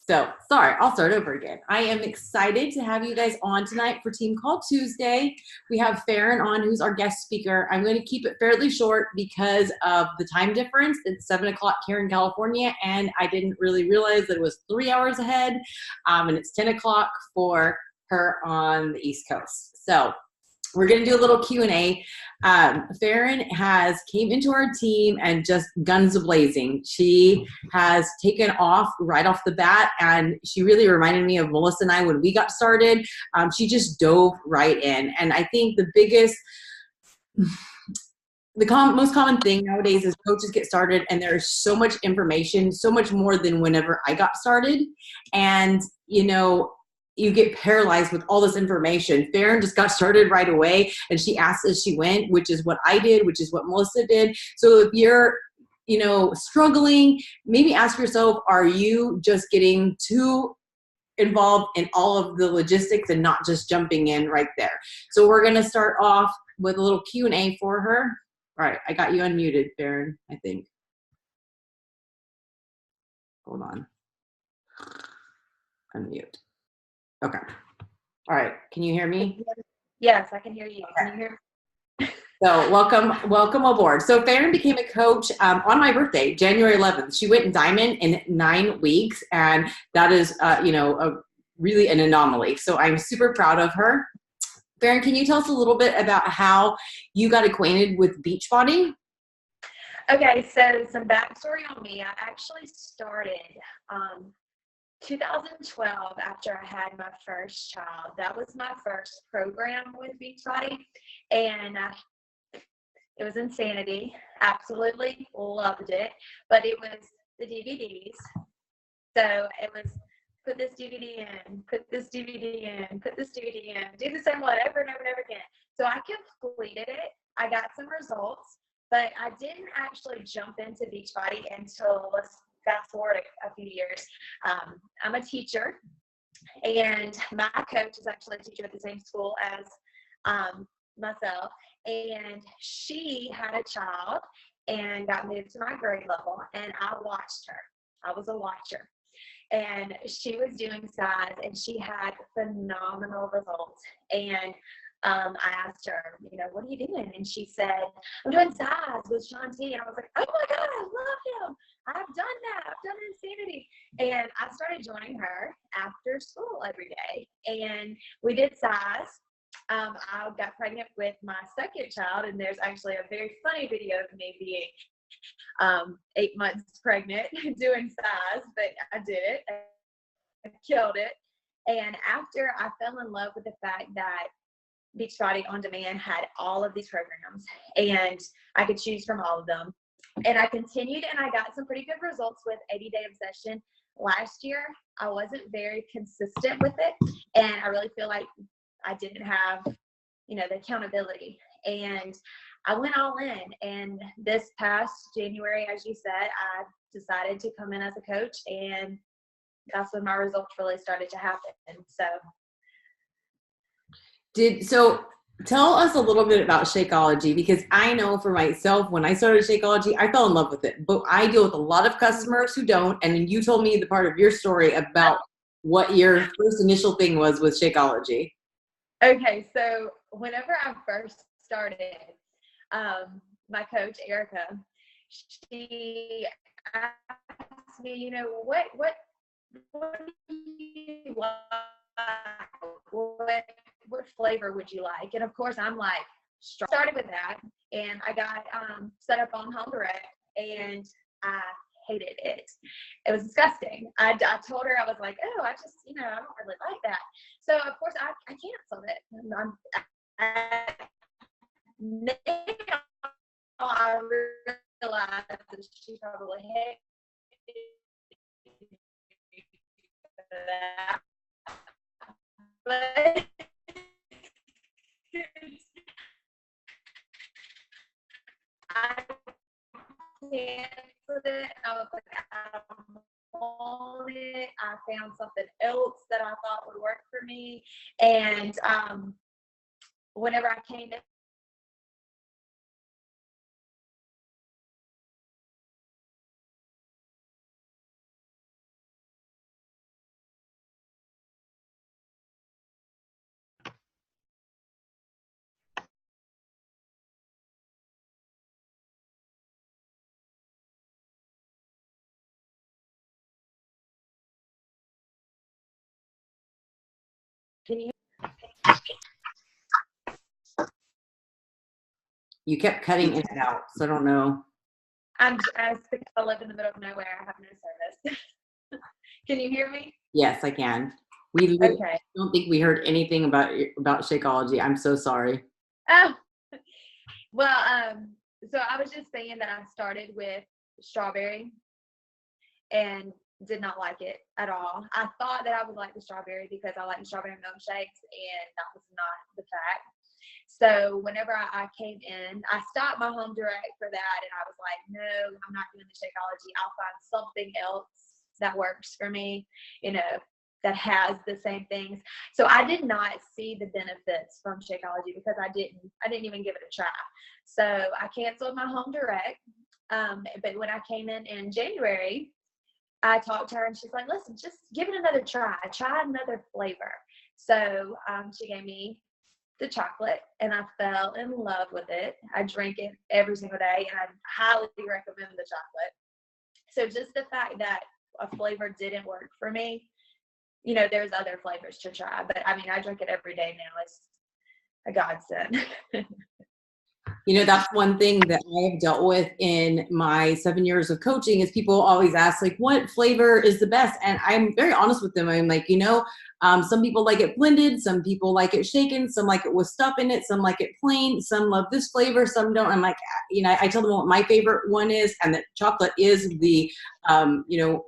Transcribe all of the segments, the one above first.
So sorry, I'll start over again. I am excited to have you guys on tonight for Team Call Tuesday. We have Faron on, who's our guest speaker. I'm going to keep it fairly short because of the time difference. It's 7 o'clock here in California, and I didn't really realize that it was 3 hours ahead, and it's 10 o'clock for her on the East Coast. So we're going to do a little Q&A. Faron has came into our team and just guns a-blazing. She has taken off right off the bat, and she really reminded me of Melissa and I when we got started. She just dove right in. And I think the biggest, most common thing nowadays is coaches get started and there's so much information, so much more than whenever I got started. And, you know, you get paralyzed with all this information. Faron just got started right away, and she asked as she went, which is what I did, which is what Melissa did. So if you're, you know, struggling, maybe ask yourself, are you just getting too involved in all of the logistics and not just jumping in right there? So we're gonna start off with a little Q&A for her. All right, I got you unmuted, Faron, I think. Hold on. Unmute. Okay. All right. Can you hear me? Yes, I can hear you. Can you hear me? So welcome aboard. So Faron became a coach on my birthday, January 11th. She went in Diamond in 9 weeks, and that is, you know, really an anomaly. So I'm super proud of her. Faron, can you tell us a little bit about how you got acquainted with Beachbody? Okay, so some backstory on me. I actually started 2012 after I had my first child. That was my first program with Beachbody, and it was insanity. Absolutely loved it, but it was the DVDs. So it was put this DVD in, put this DVD in, put this DVD in, do the same one over and over and over again. So I completed it. I got some results, but I didn't actually jump into Beachbody until, let's fast forward a few years. I'm a teacher, and my coach is actually a teacher at the same school as myself, and she had a child and got moved to my grade level, and I watched her. I was a watcher, and she was doing size, and she had phenomenal results. And I asked her, you know, what are you doing? And she said, I'm doing size with Sean T. And I was like, oh my God, I love him. I've done that. I've done insanity. And I started joining her after school every day. And we did size. I got pregnant with my second child, and there's actually a very funny video of me being 8 months pregnant doing size, but I did it. I killed it. And after I fell in love with the fact that Beachbody On Demand had all of these programs, and I could choose from all of them. And I continued, and I got some pretty good results with 80-Day Obsession. Last year, I wasn't very consistent with it, and I really feel like I didn't have, you know, the accountability. And I went all in, and this past January, as you said, I decided to come in as a coach, and that's when my results really started to happen. So tell us a little bit about Shakeology, because I know for myself, when I started Shakeology, I fell in love with it. But I deal with a lot of customers who don't. And you told me the part of your story about what your first initial thing was with Shakeology. Okay, so whenever I first started, my coach, Erica, she asked me, you know, what do you like? What flavor would you like? And of course, I'm like, started with that, and I got set up on Home Direct, and I hated it. It was disgusting. I told her, I was like, oh, I just, you know, I don't really like that. So of course I canceled it. And now I realized that she probably hated that. But I canceled it. I was like, I don't want it. I found something else that I thought would work for me. And whenever I came to Can you? You kept cutting in and out, so I don't know. I live in the middle of nowhere. I have no service. Can you hear me? Yes, I can. We Okay. don't think we heard anything about Shakeology. I'm so sorry. Oh, well, so I was just saying that I started with strawberry and did not like it at all. I thought that I would like the strawberry because I like strawberry milkshakes, and that was not the fact. So whenever I came in, I stopped my home direct for that, and I was like, no, I'm not doing the Shakeology. I'll find something else that works for me, that has the same things. So I did not see the benefits from Shakeology because I didn't even give it a try. So I canceled my home direct. But when I came in January, I talked to her and she's like, listen, just give it another try. Try another flavor. So she gave me the chocolate and I fell in love with it. I drink it every single day and I highly recommend the chocolate. So just the fact that a flavor didn't work for me, there's other flavors to try. But I mean, I drink it every day now. It's a godsend. That's one thing that I have dealt with in my 7 years of coaching is people always ask, like, what flavor is the best? And I'm very honest with them. I'm like, some people like it blended, some people like it shaken, some like it with stuff in it, some like it plain, some love this flavor, some don't. I'm like, I tell them what my favorite one is, and that chocolate is the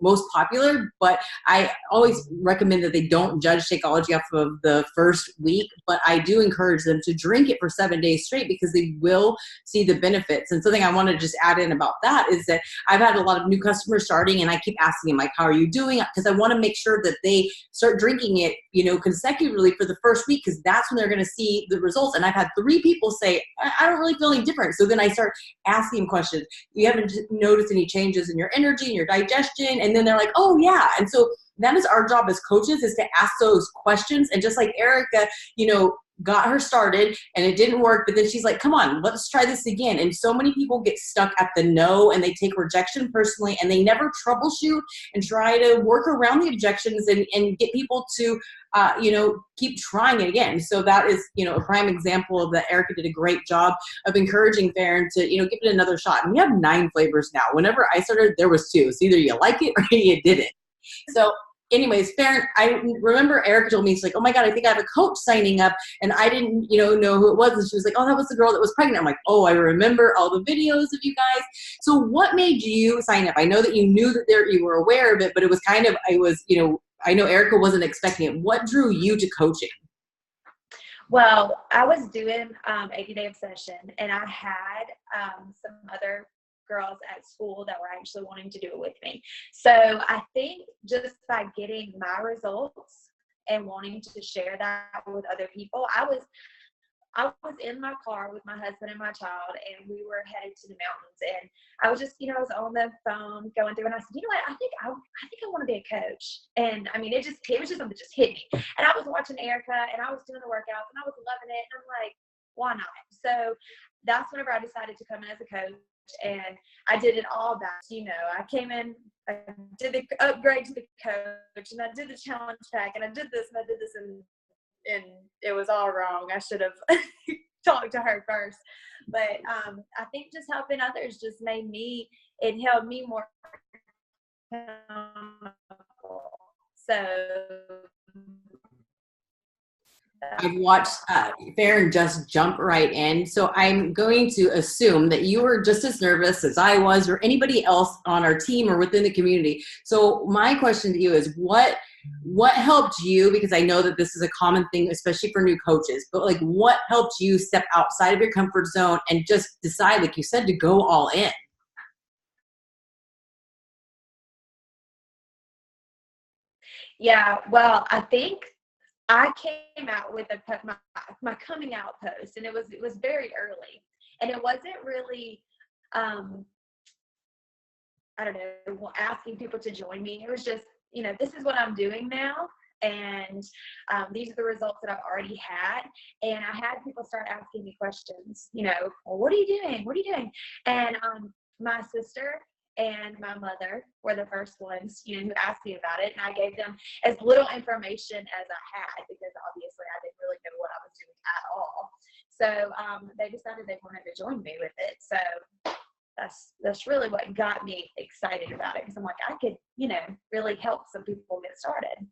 most popular, but I always recommend that they don't judge Shakeology off of the first week, but I do encourage them to drink it for 7 days straight because they will see the benefits. And something I want to just add in about that is that I've had a lot of new customers starting and I keep asking them, like, how are you doing? Because I want to make sure that they start drinking it, consecutively for the first week, because that's when they're going to see the results. And I've had 3 people say, I don't really feel any different. So then I start asking them questions. You haven't noticed any changes in your energy and your digestion? And then they're like, oh yeah. And so that is our job as coaches, is to ask those questions. And just like Erica, got her started and it didn't work, but then she's like, come on, let's try this again. And so many people get stuck at the no and they take rejection personally and they never troubleshoot and try to work around the objections and get people to keep trying it again. So that is a prime example of that. Erica did a great job of encouraging Faron to give it another shot. And we have 9 flavors now. Whenever I started, there was 2. So either you like it or you didn't. So anyways, Faron, I remember Erica told me, she's like, oh my God, I think I have a coach signing up. And I didn't, know who it was. And she was like, oh, that was the girl that was pregnant. I'm like, oh, I remember all the videos of you guys. So what made you sign up? I know that you knew that you were aware of it, but it was kind of, I know Erica wasn't expecting it. What drew you to coaching? Well, I was doing 80-day obsession and I had some other girls at school that were actually wanting to do it with me. So I think just by getting my results and wanting to share that with other people, I was in my car with my husband and my child, and we were headed to the mountains. And I was just, I was on the phone going through, and I said, you know what? I think I want to be a coach. And I mean, it was just something that just hit me. And I was watching Erica, and I was doing the workouts, and I was loving it. And I'm like, why not? So that's whenever I decided to come in as a coach. And I did it all back. I came in, I did the upgrade to the coach, and I did the challenge pack, and I did this, and I did this, and it was all wrong. I should have talked to her first. But I think just helping others just it held me more accountable. So I've watched Faron just jump right in. So I'm going to assume that you were just as nervous as I was or anybody else on our team or within the community. So my question to you is what helped you, because I know that this is a common thing, especially for new coaches, but like what helped you step outside of your comfort zone and just decide, like you said, to go all in? Yeah, well, I think I came out with my coming out post, and it was very early, and it wasn't really I don't know, asking people to join me. It was just, this is what I'm doing now, and these are the results that I've already had. And I had people start asking me questions, well, what are you doing? What are you doing? And my sister and my mother were the first ones, who asked me about it. And I gave them as little information as I had, because So they decided they wanted to join me with it. So that's really what got me excited about it, because I'm like, I could, really help some people get started.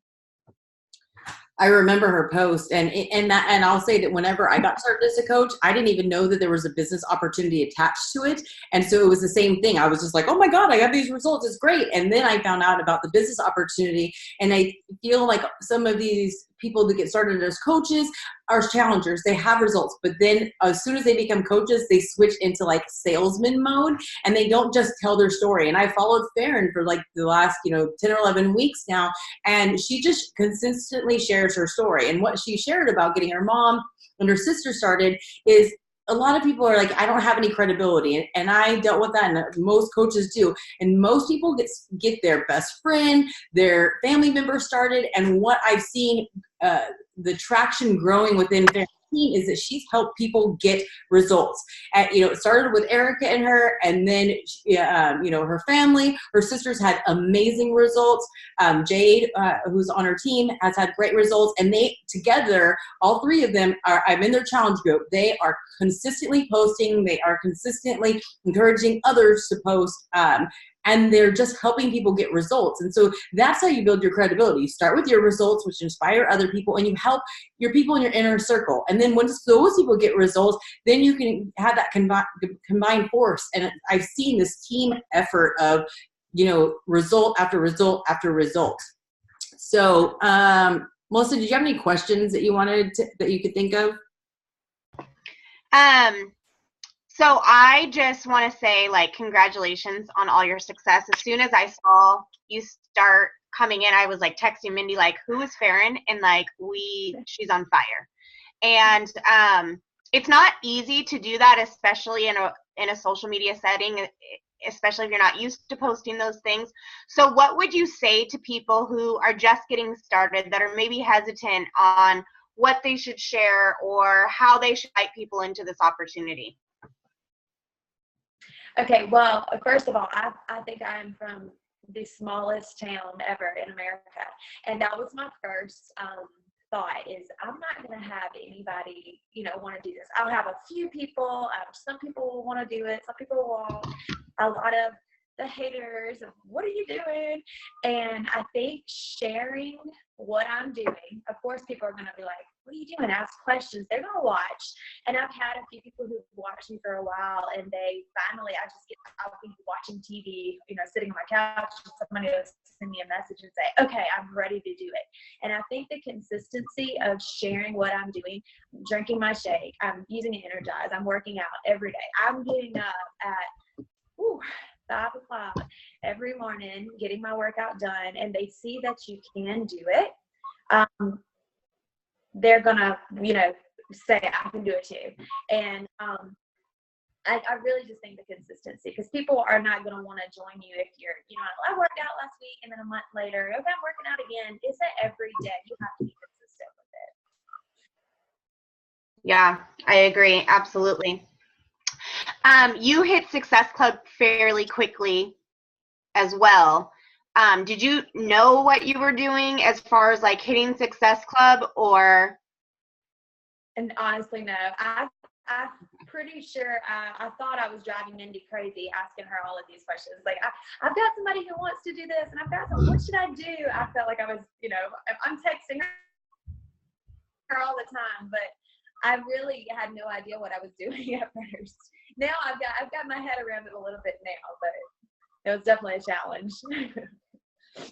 I remember her post, and I'll say that whenever I got started as a coach, I didn't even know that there was a business opportunity attached to it. And so it was the same thing. I was just like, oh my God, I got these results. It's great. And then I found out about the business opportunity. And I feel like some of these people that get started as coaches are challengers. They have results, but then as soon as they become coaches, they switch into like salesman mode, and they don't just tell their story. And I followed Faron for like the last, 10 or 11 weeks now. And she just consistently shares her story. And what she shared about getting her mom and her sister started is, a lot of people are like, I don't have any credibility. And I dealt with that, and most coaches do. And most people get their best friend, their family member started. And what I've seen, the traction growing within their team is that she's helped people get results. It started with Erica and her, and then, her family, her sisters had amazing results. Jade, who's on her team, has had great results. And they together, all three of them I'm in their challenge group. They are consistently posting. They are consistently encouraging others to post. And they're just helping people get results. And so that's how you build your credibility. You start with your results, which inspire other people, and you help your people in your inner circle. And then once those people get results, then you can have that combined force. And I've seen this team effort of, result after result after result. So, Melissa, did you have any questions that that you could think of? So I just want to say, congratulations on all your success. As soon as I saw you start coming in, I was texting Mindy, who is Faron? And she's on fire. And it's not easy to do that, especially in a social media setting, especially if you're not used to posting those things. So what would you say to people who are just getting started, that are maybe hesitant on what they should share or how they should invite people into this opportunity? Okay, well, first of all, I think I'm from the smallest town ever in America. And that was my first thought, is I'm not going to have anybody, want to do this. I'll have a few people. Some people will want to do it. Some people won't. A lot of the haters of, what are you doing? And I think sharing what I'm doing, of course, people are going to be like, what are you doing? Ask questions. They're going to watch. And I've had a few people who've watched me for a while, and I'll be watching TV, sitting on my couch, and somebody will send me a message and say, okay, I'm ready to do it. And I think the consistency of sharing what I'm doing, drinking my shake, I'm using it Energize, I'm working out every day. I'm getting up at 5 o'clock every morning, getting my workout done, and they see that you can do it. They're gonna, say, I can do it too. And I really just think the consistency, because people are not going to want to join you if you're, I worked out last week, and then a month later, okay, I'm working out again. It's that every day. You have to be consistent with it. Yeah, I agree. Absolutely. You hit Success Club fairly quickly as well. Did you know what you were doing as far as hitting Success Club, or? And honestly, no. I'm pretty sure I thought I was driving Mindy crazy asking her all of these questions. I've got somebody who wants to do this, and I've got what should I do? I felt like I was, I'm texting her all the time, but I really had no idea what I was doing at first. Now I've got my head around it a little bit now, but it was definitely a challenge.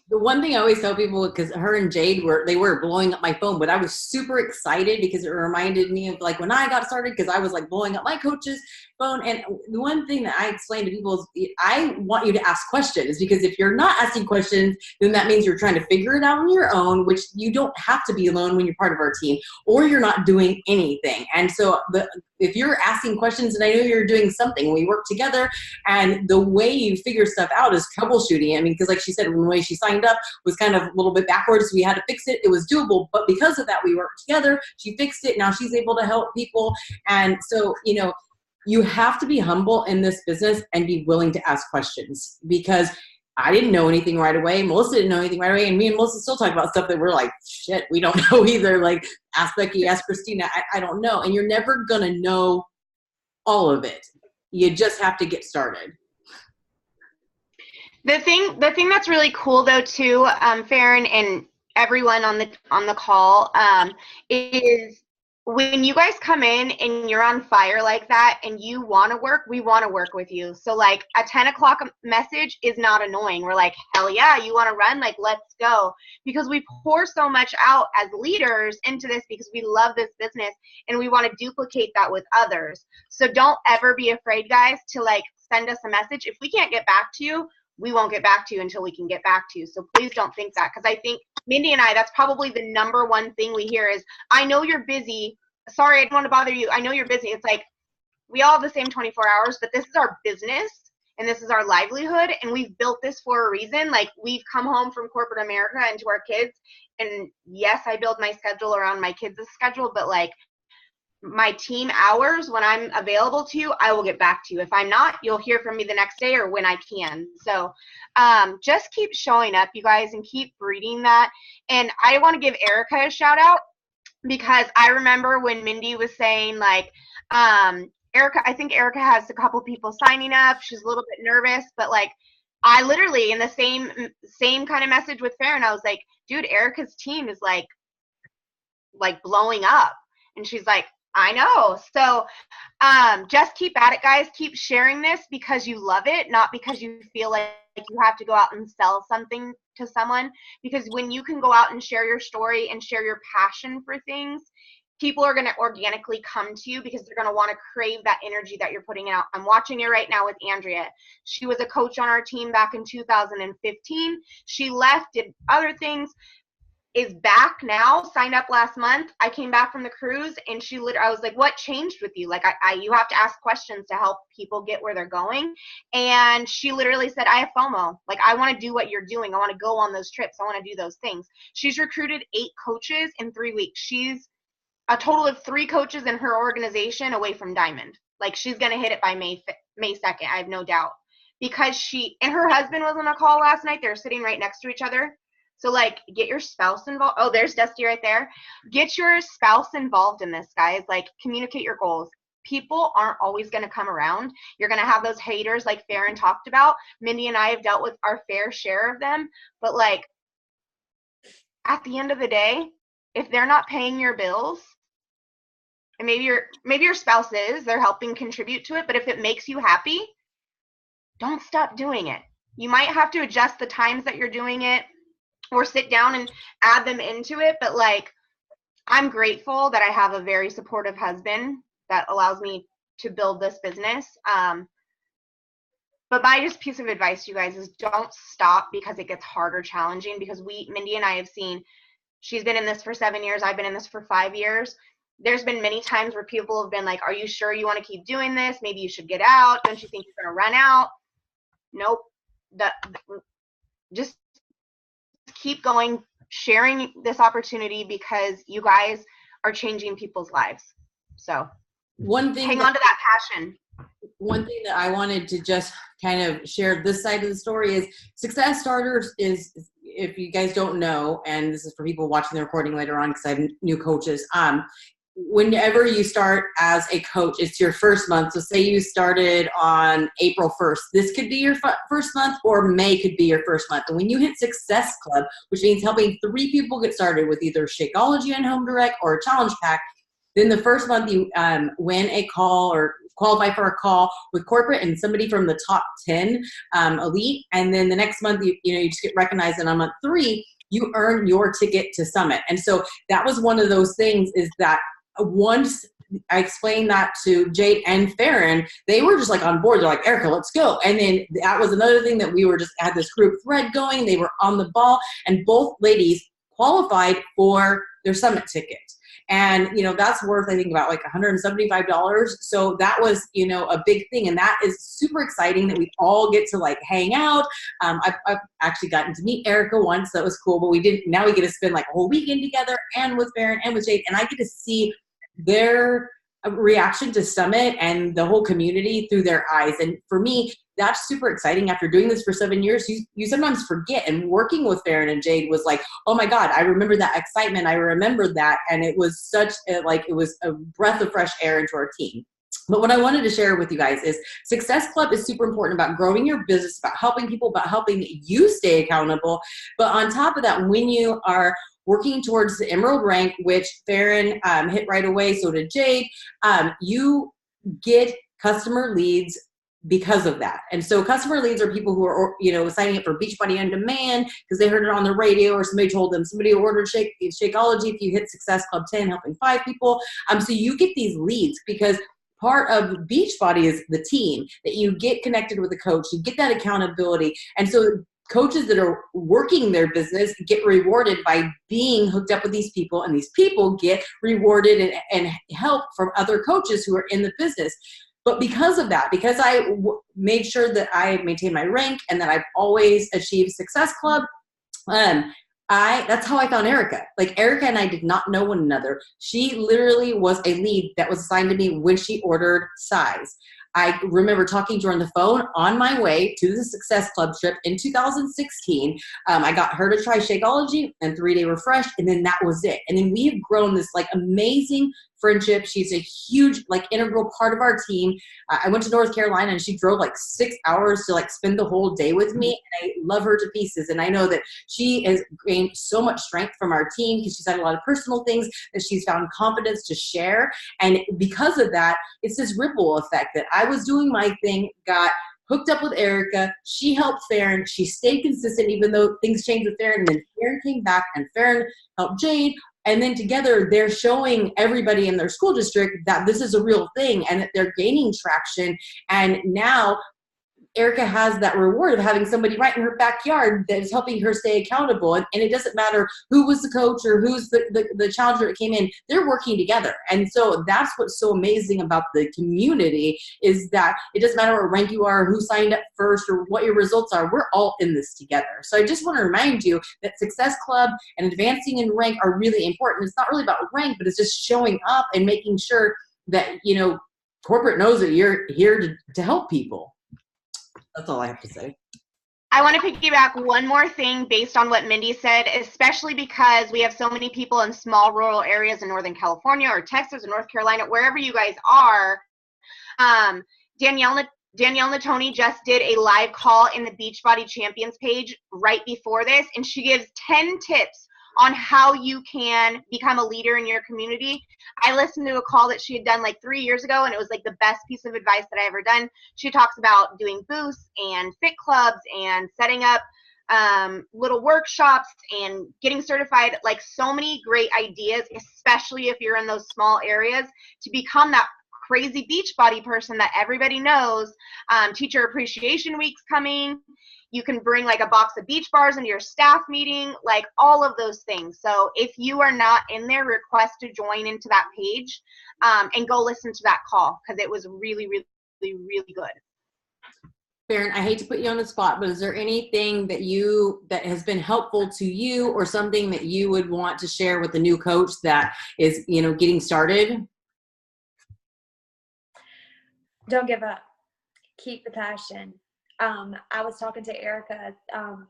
The one thing I always tell people, because her and Jade were blowing up my phone, but I was super excited because it reminded me of when I got started, because I was blowing up my coach's phone. And the one thing that I explain to people is, I want you to ask questions, because if you're not asking questions, then that means you're trying to figure it out on your own, which you don't have to be alone when you're part of our team, or you're not doing anything. And so if you're asking questions, and I know you're doing something, we work together, and the way you figure stuff out is troubleshooting. I mean, because she said, the way she signed up was kind of a little bit backwards. We had to fix it. It was doable, but because of that, we worked together. She fixed it. Now she's able to help people. And so, you have to be humble in this business and be willing to ask questions, because I didn't know anything right away. Melissa didn't know anything right away. And me and Melissa still talk about stuff that we're like, shit, we don't know either. Like, ask Becky, ask Christina. I don't know. And you're never going to know all of it. You just have to get started. The thing that's really cool though too, Faron and everyone on the call, is when you guys come in and you're on fire like that and you want to work, we want to work with you. So like a 10 o'clock message is not annoying. We're like, hell yeah, you want to run? Like, let's go. Because we pour so much out as leaders into this because we love this business and we want to duplicate that with others. So don't ever be afraid, guys, to like send us a message. If we can't get back to you, we won't get back to you until we can get back to you. So please don't think that, because I think Mindy and I, that's probably the number one thing we hear is, I know you're busy. Sorry, I don't want to bother you. I know you're busy. It's like, we all have the same 24 hours, but this is our business and this is our livelihood. And we've built this for a reason. Like, we've come home from corporate America and to our kids. And yes, I build my schedule around my kids' schedule, but like my team hours, when I'm available to you, I will get back to you. If I'm not, you'll hear from me the next day or when I can. So just keep showing up, you guys, and keep breeding that. And I want to give Erica a shout out, because I remember when Mindy was saying like, Erica, I think Erica has a couple people signing up. She's a little bit nervous, but like, I literally in the same kind of message with Faron, I was like, dude, Erica's team is like blowing up. And she's like, I know. So just keep at it, guys. Keep sharing this because you love it, not because you feel like you have to go out and sell something to someone. Because when you can go out and share your story and share your passion for things, people are going to organically come to you because they're going to want to crave that energy that you're putting out. I'm watching it right now with Andrea. She was a coach on our team back in 2015. She left, did other things, is back now, signed up last month. I came back from the cruise and I was like, what changed with you? Like, you have to ask questions to help people get where they're going. And she literally said, I have FOMO. Like, I want to do what you're doing. I want to go on those trips. I want to do those things. She's recruited 8 coaches in 3 weeks. She's a total of 3 coaches in her organization away from Diamond. Like, she's going to hit it by May 2nd. I have no doubt. Because she and her husband was on a call last night. They're sitting right next to each other. So, like, get your spouse involved. Oh, there's Dusty right there. Get your spouse involved in this, guys. Like, communicate your goals. People aren't always going to come around. You're going to have those haters like Faron talked about. Mindy and I have dealt with our fair share of them. But, like, at the end of the day, if they're not paying your bills, and maybe your spouse is, they're helping contribute to it, but if it makes you happy, don't stop doing it. You might have to adjust the times that you're doing it, or sit down and add them into it. But like, I'm grateful that I have a very supportive husband that allows me to build this business. But my just piece of advice to you guys is don't stop because it gets hard or challenging, because Mindy and I have seen, she's been in this for 7 years. I've been in this for 5 years. There's been many times where people have been like, are you sure you want to keep doing this? Maybe you should get out. Don't you think you're going to run out? Nope. Just keep going, sharing this opportunity, because you guys are changing people's lives. So hang on to that passion. One thing that I wanted to just kind of share this side of the story is Success Starters is, if you guys don't know, and this is for people watching the recording later on because I have new coaches, whenever you start as a coach, it's your first month. So say you started on April 1st. This could be your first month, or May could be your first month. And when you hit Success Club, which means helping 3 people get started with either Shakeology and Home Direct or a challenge pack, then the first month you win a call or qualify for a call with corporate and somebody from the top 10 elite. And then the next month, you just get recognized. And on month 3, you earn your ticket to Summit. And so that was one of those things, is that once I explained that to Jade and Faron, they were just like on board. They're like, Erica, let's go. And then that was another thing that we were just had this group thread going. They were on the ball, and both ladies qualified for their Summit ticket. And, that's worth, I think, about like $175. So that was, a big thing. And that is super exciting that we all get to like hang out. I've actually gotten to meet Erica once. That was cool. But now we get to spend like a whole weekend together, and with Faron and with Jade. And I get to see their a reaction to Summit and the whole community through their eyes. And for me, that's super exciting. After doing this for 7 years, you sometimes forget. And working with Faron and Jade was like, oh my God, I remember that excitement. I remember that. And it was such it was a breath of fresh air into our team. But what I wanted to share with you guys is Success Club is super important about growing your business, about helping people, about helping you stay accountable. But on top of that, when you are working towards the Emerald rank, which Faron hit right away, so did Jade, you get customer leads because of that. And so customer leads are people who are, signing up for Beachbody On Demand because they heard it on the radio, or somebody told them, somebody ordered Shakeology if you hit Success Club 10, helping 5 people. So you get these leads because part of Beachbody is the team, that you get connected with a coach, you get that accountability. And so coaches that are working their business get rewarded by being hooked up with these people, and these people get rewarded and help from other coaches who are in the business. But because of that, because I made sure that I maintained my rank and that I've always achieved Success Club, that's how I found Erica. Like, Erica and I did not know one another. She literally was a lead that was assigned to me when she ordered size. I remember talking to her on the phone on my way to the Success Club trip in 2016. I got her to try Shakeology and 3-Day Refresh, and then that was it. And then we have grown this amazing friendship. She's a huge integral part of our team. I went to North Carolina and she drove 6 hours to spend the whole day with me, and I love her to pieces. And I know that she has gained so much strength from our team because she's had a lot of personal things that she's found confidence to share. And because of that, it's this ripple effect that I was doing my thing, got hooked up with Erica. She helped Faron. She stayed consistent even though things changed with Faron. And then Faron came back and Faron helped Jade. And then together they're showing everybody in their school district that this is a real thing and that they're gaining traction. And now Erica has that reward of having somebody right in her backyard that is helping her stay accountable. And it doesn't matter who was the coach or who's the challenger that came in, they're working together. And so that's what's so amazing about the community, is that it doesn't matter what rank you are, who signed up first, or what your results are, we're all in this together. So I just want to remind you that Success Club and advancing in rank are really important. It's not really about rank, but it's just showing up and making sure that, corporate knows that you're here to help people. That's all I have to say. I want to piggyback one more thing based on what Mindy said, especially because we have so many people in small rural areas in Northern California or Texas or North Carolina, wherever you guys are. Danielle Natoni just did a live call in the Beachbody Champions page right before this, and she gives 10 tips on how you can become a leader in your community. I listened to a call that she had done 3 years ago, and it was the best piece of advice that I ever done. She talks about doing booths and fit clubs and setting up little workshops and getting certified, so many great ideas, especially if you're in those small areas, to become that crazy Beachbody person that everybody knows. Teacher Appreciation Week's coming. You can bring a box of Beach Bars into your staff meeting, all of those things. So if you are not in there, request to join into that page and go listen to that call, because it was really, really, really good. Faron, I hate to put you on the spot, but is there anything that has been helpful to you, or something that you would want to share with the new coach that is, getting started? Don't give up. Keep the passion. I was talking to Erica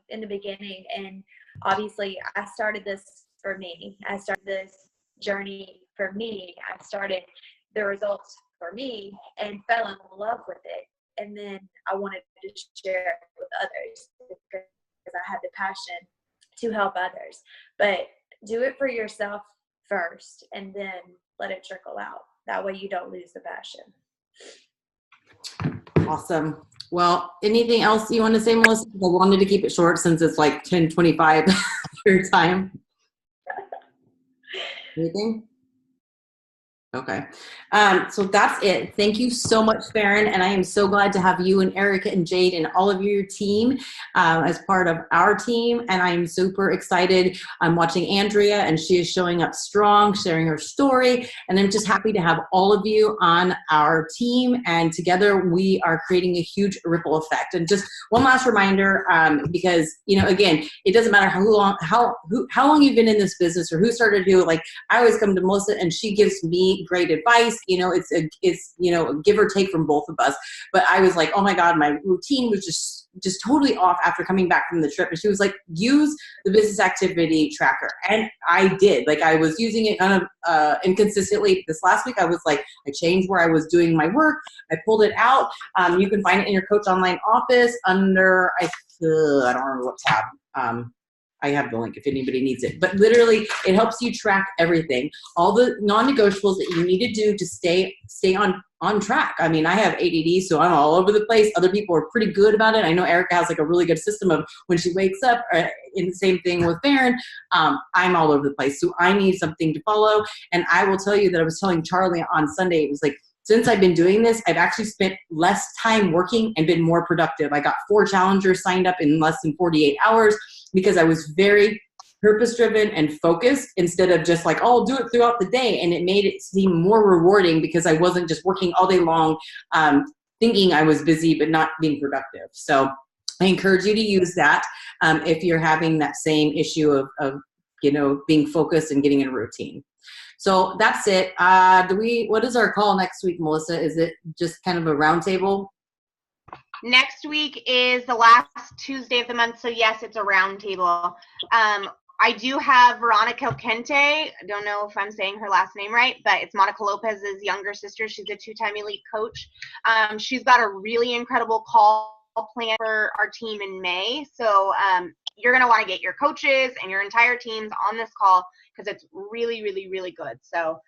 in the beginning, and obviously I started this for me. I started this journey for me. I started the results for me and fell in love with it. And then I wanted to share it with others because I had the passion to help others. But do it for yourself first, and then let it trickle out. That way you don't lose the passion. Awesome. Well, anything else you want to say, Melissa? I wanted to keep it short since it's 10:25 your time. Anything? Okay. So that's it. Thank you so much, Faron. And I am so glad to have you and Erica and Jade and all of your team as part of our team. And I'm super excited. I'm watching Andrea, and she is showing up strong, sharing her story. And I'm just happy to have all of you on our team. And together we are creating a huge ripple effect. And just one last reminder, because, again, it doesn't matter how long you've been in this business or who started who. I always come to Melissa, and she gives me great advice. You know, it's you know, a give or take from both of us. But I was like, oh my God, my routine was just totally off after coming back from the trip. And she was like, use the business activity tracker. And I did. Like, I was using it kind of inconsistently. This last week, I was like, I changed where I was doing my work. I pulled it out. You can find it in your Coach Online office under, I don't remember what tab. I have the link if anybody needs it. But literally, it helps you track everything, all the non-negotiables that you need to do to stay on track. I mean, I have ADD, so I'm all over the place. Other people are pretty good about it. I know Erica has like a really good system of when she wakes up. And the same thing with Faron. I'm all over the place, so I need something to follow. And I will tell you that I was telling Charlie on Sunday, it was like, since I've been doing this, I've actually spent less time working and been more productive. I got 4 challengers signed up in less than 48 hours because I was very purpose-driven and focused instead of just like, oh, I'll do it throughout the day. And it made it seem more rewarding because I wasn't just working all day long thinking I was busy but not being productive. So I encourage you to use that if you're having that same issue of you know, being focused and getting in a routine. So that's it. What is our call next week, Melissa? Is it just kind of a roundtable? Next week is the last Tuesday of the month, so yes, it's a roundtable. I do have Veronica Kente. I don't know if I'm saying her last name right, but it's Monica Lopez's younger sister. She's a 2-time elite coach. She's got a really incredible call plan for our team in May. So you're going to want to get your coaches and your entire teams on this call because it's really, really, really good. So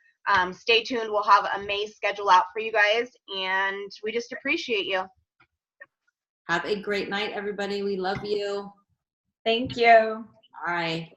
stay tuned. We'll have a May schedule out for you guys, and we just appreciate you. Have a great night, everybody. We love you. Thank you. Bye.